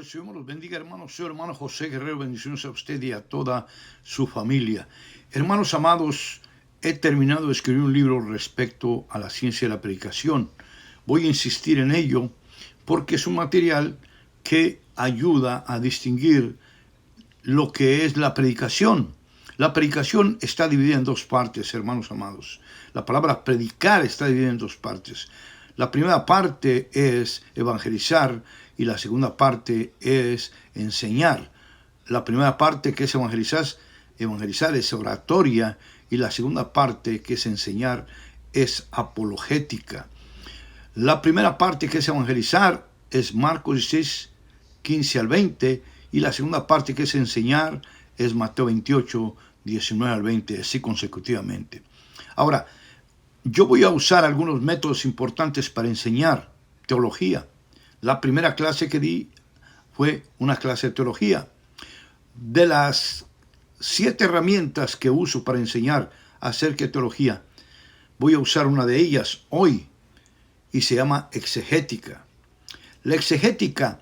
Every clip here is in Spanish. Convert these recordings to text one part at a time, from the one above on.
Señor los bendiga, hermanos. Soy hermano José Guerrero. Bendiciones a usted y a toda su familia. Hermanos amados, he terminado de escribir un libro respecto a la ciencia de la predicación. Voy a insistir en ello porque es un material que ayuda a distinguir lo que es la predicación. La predicación está dividida en dos partes, hermanos amados. La palabra predicar está dividida en dos partes. La primera parte es evangelizar y la segunda parte es enseñar. La primera parte, que es evangelizar es oratoria, y la segunda parte, que es enseñar, es apologética. La primera parte, que es evangelizar, es Marcos 16, 15 al 20, y la segunda parte, que es enseñar, es Mateo 28, 19 al 20, así consecutivamente. Ahora, yo voy a usar algunos métodos importantes para enseñar teología. La primera clase que di fue una clase de teología. De las 7 herramientas que uso para enseñar acerca de teología, voy a usar una de ellas hoy y se llama exegética. La exegética,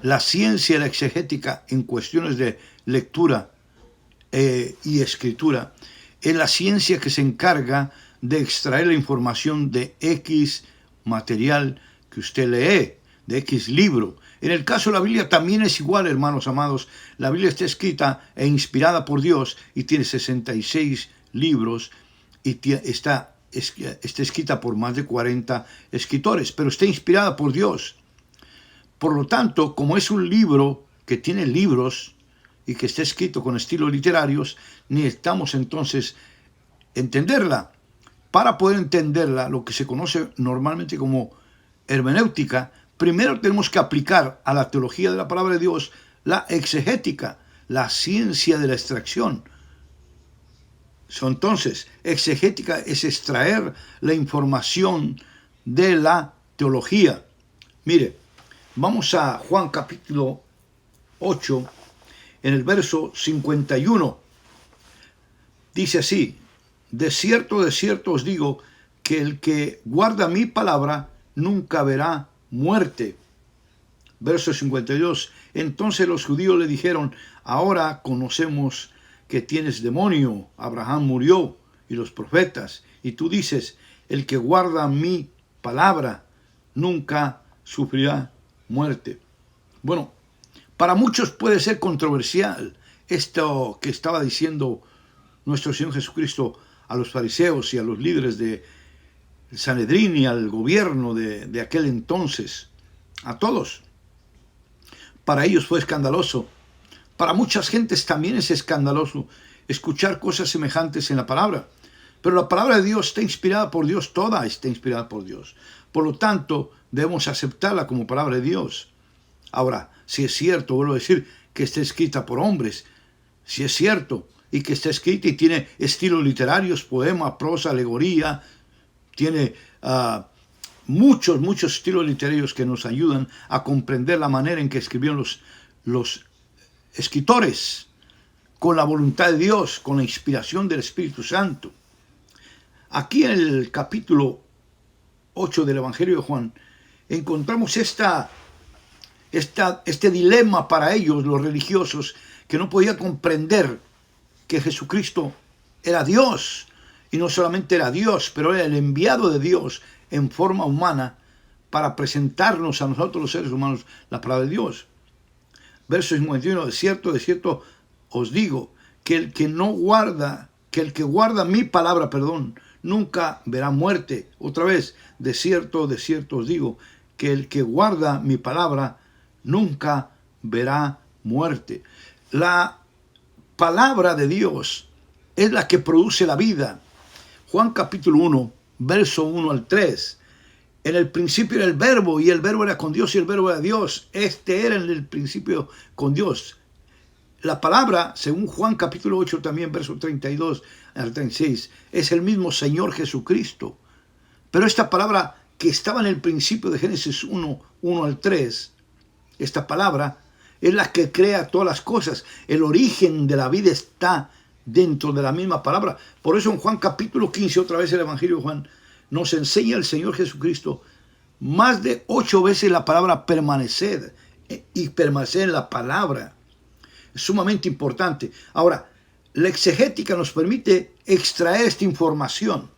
la ciencia de la exegética en cuestiones de lectura y escritura, es la ciencia que se encarga de extraer la información de X material que usted lee, de X libro. En el caso de la Biblia también es igual, hermanos amados. La Biblia está escrita e inspirada por Dios y tiene 66 libros y está escrita por más de 40 escritores, pero está inspirada por Dios. Por lo tanto, como es un libro que tiene libros y que está escrito con estilos literarios, necesitamos entonces entenderla. Para poder entenderla, lo que se conoce normalmente como hermenéutica, primero tenemos que aplicar a la teología de la palabra de Dios la exegética, la ciencia de la extracción. Entonces, exegética es extraer la información de la teología. Mire, vamos a Juan capítulo 8, en el verso 51. Dice así: de cierto os digo, que el que guarda mi palabra nunca verá muerte. Verso 52. Entonces los judíos le dijeron: ahora conocemos que tienes demonio. Abraham murió y los profetas, y tú dices: el que guarda mi palabra nunca sufrirá muerte. Bueno, para muchos puede ser controversial esto que estaba diciendo nuestro Señor Jesucristo a los fariseos y a los líderes de Sanedrín y al gobierno de aquel entonces, a todos. Para ellos fue escandaloso. Para muchas gentes también es escandaloso escuchar cosas semejantes en la palabra. Pero la palabra de Dios está inspirada por Dios, toda está inspirada por Dios. Por lo tanto, debemos aceptarla como palabra de Dios. Ahora, si es cierto, vuelvo a decir, que está escrita por hombres, si es cierto, y que está escrita y tiene estilos literarios, poema, prosa, alegoría, tiene muchos estilos literarios que nos ayudan a comprender la manera en que escribieron los escritores, con la voluntad de Dios, con la inspiración del Espíritu Santo. Aquí en el capítulo 8 del Evangelio de Juan encontramos este dilema para ellos, los religiosos, que no podían comprender que Jesucristo era Dios. Y no solamente era Dios, pero era el enviado de Dios en forma humana para presentarnos a nosotros los seres humanos la palabra de Dios. Verso 51, de cierto os digo, que el que guarda mi palabra, nunca verá muerte. Otra vez, de cierto os digo, que el que guarda mi palabra nunca verá muerte. La palabra de Dios es la que produce la vida. Juan capítulo 1, verso 1 al 3. En el principio era el verbo, y el verbo era con Dios, y el verbo era Dios. Este era en el principio con Dios. La palabra, según Juan capítulo 8, también verso 32 al 36, es el mismo Señor Jesucristo. Pero esta palabra que estaba en el principio de Génesis 1, 1 al 3, esta palabra es la que crea todas las cosas. El origen de la vida está dentro de la misma palabra. Por eso en Juan capítulo 15, otra vez el Evangelio de Juan, nos enseña el Señor Jesucristo más de 8 veces la palabra permanecer y permanecer en la palabra. Es sumamente importante. Ahora, la exegética nos permite extraer esta información.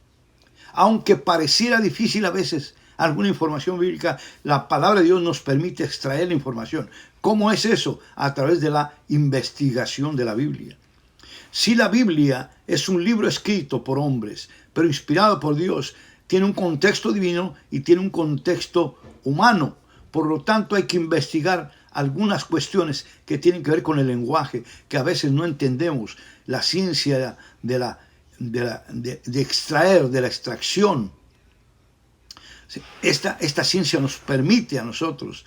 Aunque pareciera difícil a veces alguna información bíblica, la palabra de Dios nos permite extraer la información. ¿Cómo es eso? A través de la investigación de la Biblia. Si la Biblia es un libro escrito por hombres, pero inspirado por Dios, tiene un contexto divino y tiene un contexto humano. Por lo tanto, hay que investigar algunas cuestiones que tienen que ver con el lenguaje, que a veces no entendemos. La ciencia de extraer, de la extracción. Esta ciencia nos permite a nosotros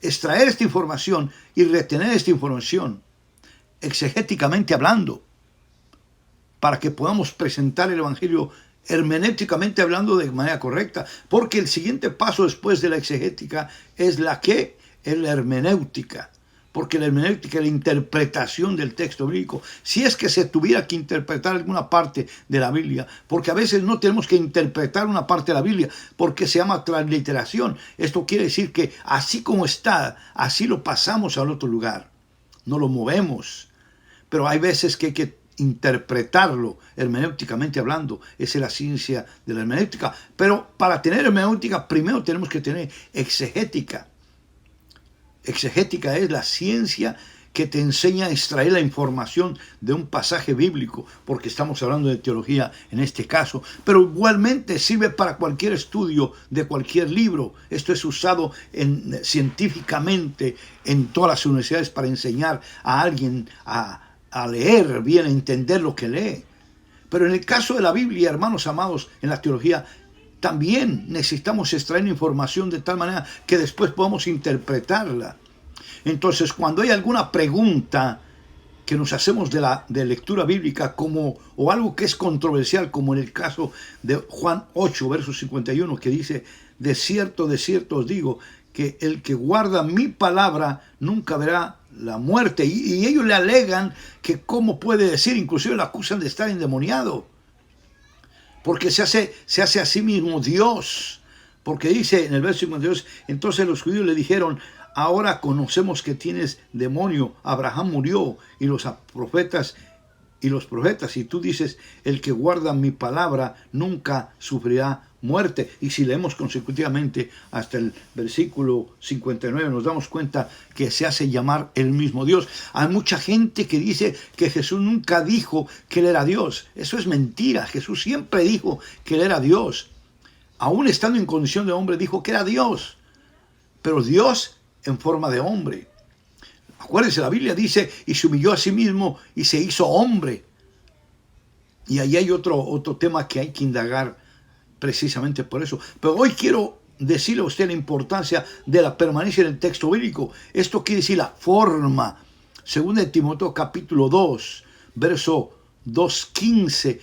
extraer esta información y retener esta información, exegéticamente hablando, para que podamos presentar el Evangelio hermenéuticamente hablando de manera correcta, porque el siguiente paso después de la exegética es la hermenéutica, porque la hermenéutica es la interpretación del texto bíblico. Si es que se tuviera que interpretar alguna parte de la Biblia, porque a veces no tenemos que interpretar una parte de la Biblia, porque se llama transliteración. Esto quiere decir que así como está, así lo pasamos al otro lugar, no lo movemos. Pero hay veces que hay que interpretarlo hermenéuticamente hablando. Esa es la ciencia de la hermenéutica. Pero para tener hermenéutica, primero tenemos que tener exegética. Exegética es la ciencia que te enseña a extraer la información de un pasaje bíblico, porque estamos hablando de teología en este caso, pero igualmente sirve para cualquier estudio de cualquier libro. Esto es usado científicamente en todas las universidades para enseñar a alguien a leer bien, a entender lo que lee. Pero en el caso de la Biblia, hermanos amados, en la teología, también necesitamos extraer información de tal manera que después podamos interpretarla. Entonces, cuando hay alguna pregunta que nos hacemos de lectura bíblica o algo que es controversial, como en el caso de Juan 8, verso 51, que dice: de cierto os digo, que el que guarda mi palabra nunca verá la muerte. Y ellos le alegan que cómo puede decir, inclusive le acusan de estar endemoniado, porque se hace a sí mismo Dios. Porque dice en el verso 52, entonces los judíos le dijeron: ahora conocemos que tienes demonio, Abraham murió y los profetas, y tú dices: el que guarda mi palabra nunca sufrirá muerte. Y si leemos consecutivamente hasta el versículo 59, nos damos cuenta que se hace llamar el mismo Dios. Hay mucha gente que dice que Jesús nunca dijo que Él era Dios. Eso es mentira. Jesús siempre dijo que Él era Dios. Aún estando en condición de hombre, dijo que era Dios. Pero Dios en forma de hombre. Acuérdense, la Biblia dice: y se humilló a sí mismo y se hizo hombre. Y ahí hay otro tema que hay que indagar precisamente por eso. Pero hoy quiero decirle a usted la importancia de la permanencia en el texto bíblico. Esto quiere decir la forma. Según de Timoteo capítulo 2, verso 2:15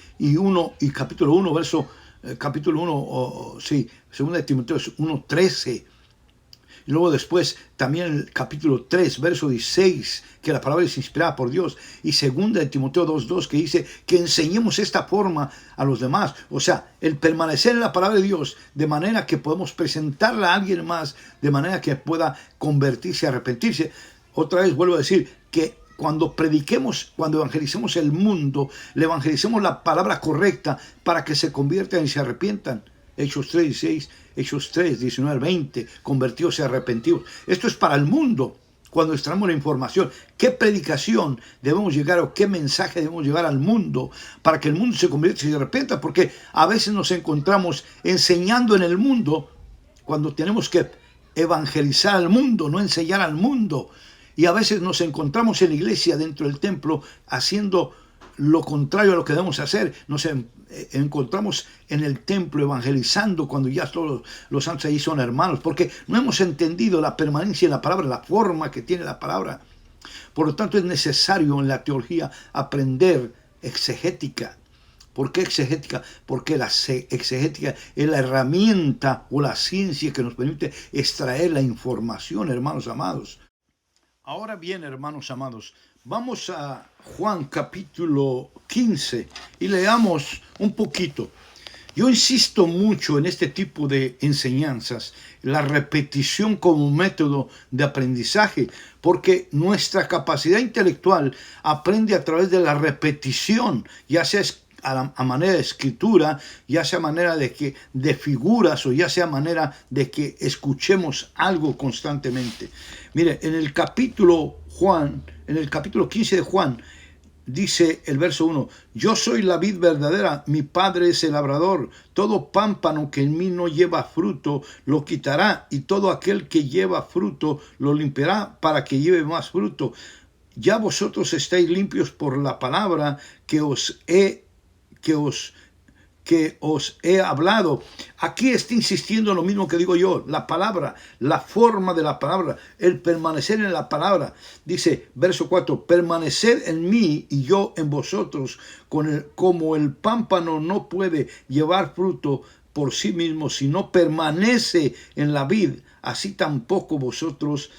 y capítulo 1, según de Timoteo 1:13. Y luego después también el capítulo 3, verso 16, que la palabra es inspirada por Dios. Y segunda de Timoteo 2:2, que dice que enseñemos esta forma a los demás. O sea, el permanecer en la palabra de Dios de manera que podemos presentarla a alguien más, de manera que pueda convertirse, arrepentirse. Otra vez vuelvo a decir que cuando evangelicemos el mundo, le evangelicemos la palabra correcta para que se conviertan y se arrepientan. Hechos 3:16, Hechos 3:19 al 20, convertidos y arrepentidos. Esto es para el mundo. Cuando extraemos la información, qué predicación debemos llegar o qué mensaje debemos llevar al mundo para que el mundo se convierta y se arrepienta, porque a veces nos encontramos enseñando en el mundo cuando tenemos que evangelizar al mundo, no enseñar al mundo. Y a veces nos encontramos en la iglesia, dentro del templo, haciendo lo contrario a lo que debemos hacer. Nos encontramos en el templo evangelizando cuando ya todos los santos allí son hermanos, porque no hemos entendido la permanencia en la palabra, la forma que tiene la palabra. Por lo tanto, es necesario en la teología aprender exegética. ¿Por qué exegética? Porque la exegética es la herramienta o la ciencia que nos permite extraer la información, hermanos amados. Ahora bien, hermanos amados, vamos a Juan capítulo 15 y leamos un poquito. Yo insisto mucho en este tipo de enseñanzas, la repetición como método de aprendizaje, porque nuestra capacidad intelectual aprende a través de la repetición, ya sea a manera de escritura, ya sea manera de figuras o ya sea manera de que escuchemos algo constantemente. Mire, en el capítulo 15 de Juan, dice el verso 1, yo soy la vid verdadera, mi padre es el labrador, todo pámpano que en mí no lleva fruto lo quitará, y todo aquel que lleva fruto lo limpiará para que lleve más fruto. Ya vosotros estáis limpios por la palabra que os he hablado. Aquí está insistiendo en lo mismo que digo yo, la palabra, la forma de la palabra, el permanecer en la palabra. Dice, verso 4, permaneced en mí y yo en vosotros, como el pámpano no puede llevar fruto por sí mismo, si no permanece en la vid, así tampoco vosotros,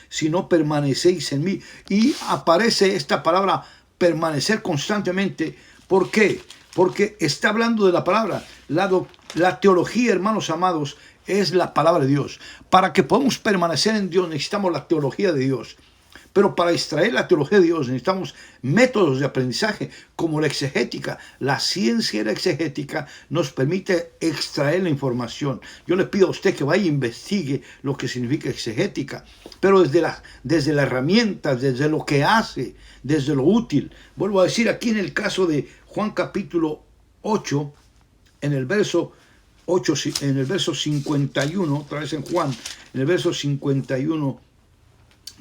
si no permanecéis en mí. Y aparece esta palabra, permanecer constantemente. ¿Por qué? Porque está hablando de la palabra. La teología, hermanos amados, es la palabra de Dios. Para que podamos permanecer en Dios necesitamos la teología de Dios. Pero para extraer la teología de Dios necesitamos métodos de aprendizaje como la exegética. La ciencia de la exegética nos permite extraer la información. Yo le pido a usted que vaya e investigue lo que significa exegética, pero desde la herramienta, desde lo que hace, desde lo útil. Vuelvo a decir, aquí en el caso de Juan capítulo 8, en el verso 51, otra vez en Juan, en el verso 51,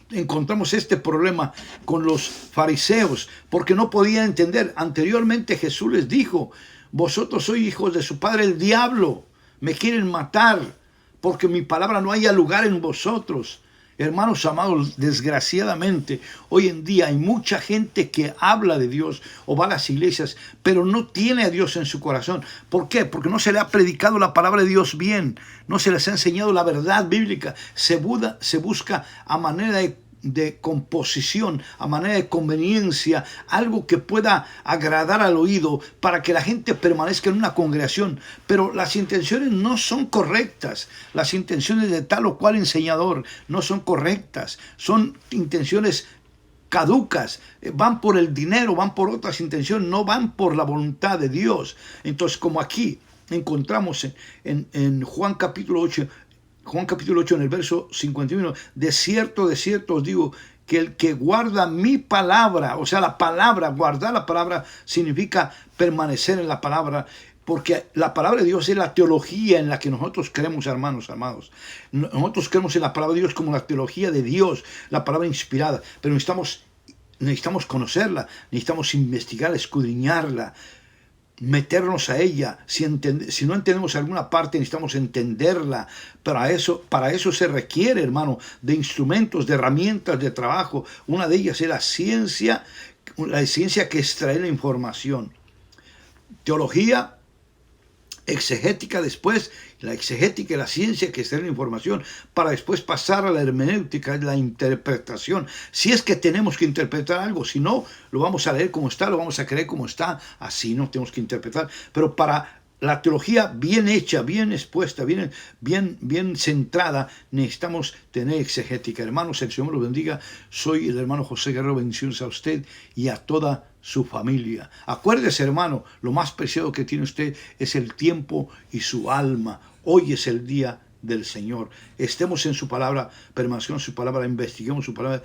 encontramos este problema con los fariseos, porque no podían entender. Anteriormente Jesús les dijo, vosotros sois hijos de su padre el diablo, me quieren matar, porque mi palabra no haya lugar en vosotros. Hermanos amados, desgraciadamente, hoy en día hay mucha gente que habla de Dios o va a las iglesias, pero no tiene a Dios en su corazón. ¿Por qué? Porque no se le ha predicado la palabra de Dios bien, no se les ha enseñado la verdad bíblica. Se busca a manera de composición, a manera de conveniencia, algo que pueda agradar al oído para que la gente permanezca en una congregación, pero las intenciones no son correctas, las intenciones de tal o cual enseñador no son correctas, son intenciones caducas, van por el dinero, van por otras intenciones, no van por la voluntad de Dios. Entonces, como aquí encontramos en Juan capítulo 8, en el verso 51, de cierto os digo, que el que guarda mi palabra, o sea, la palabra, guardar la palabra significa permanecer en la palabra, porque la palabra de Dios es la teología en la que nosotros creemos, hermanos amados. Nosotros creemos en la palabra de Dios como la teología de Dios, la palabra inspirada, pero necesitamos conocerla, necesitamos investigar, escudriñarla, meternos a ella. Si no entendemos alguna parte, necesitamos entenderla. Para eso se requiere, hermano, de instrumentos, de herramientas de trabajo. Una de ellas es la ciencia que extrae la información. Teología, exegética después, la exegética y la ciencia que extrae la información, para después pasar a la hermenéutica, la interpretación. Si es que tenemos que interpretar algo, si no, lo vamos a leer como está, lo vamos a creer como está, así no tenemos que interpretar. Pero para la teología bien hecha, bien expuesta, bien centrada, necesitamos tener exegética. Hermanos, el Señor los bendiga. Soy el hermano José Guerrero. Bendiciones a usted y a toda su familia. Acuérdese, hermano, lo más preciado que tiene usted es el tiempo y su alma. Hoy es el día del Señor. Estemos en su palabra, permanezcamos en su palabra, investiguemos su palabra,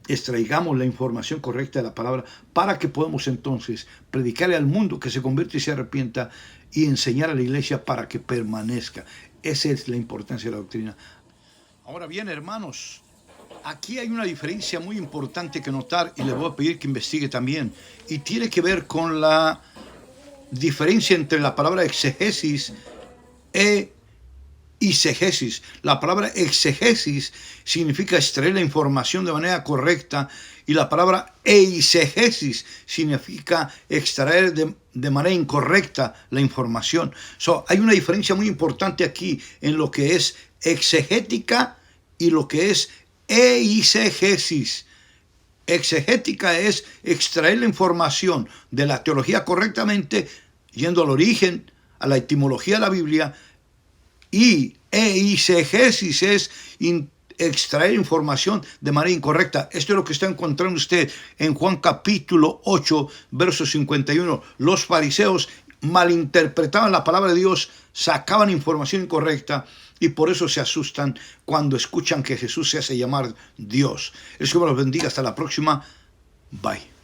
extraigamos la información correcta de la palabra para que podamos entonces predicarle al mundo que se convierta y se arrepienta y enseñar a la iglesia para que permanezca. Esa es la importancia de la doctrina. Ahora bien, hermanos, aquí hay una diferencia muy importante que notar y le voy a pedir que investigue también, y tiene que ver con la diferencia entre la palabra exegesis e eisegesis. La palabra exegesis significa extraer la información de manera correcta y la palabra eisegesis significa extraer de manera incorrecta la información. Hay una diferencia muy importante aquí en lo que es exegética y lo que es eisegesis. Exegética es extraer la información de la teología correctamente yendo al origen, a la etimología de la Biblia, y eisegesis es extraer información de manera incorrecta. Esto es lo que está encontrando usted en Juan capítulo 8, verso 51. Los fariseos malinterpretaban la palabra de Dios, sacaban información incorrecta y por eso se asustan cuando escuchan que Jesús se hace llamar Dios. El Señor los bendiga. Hasta la próxima. Bye.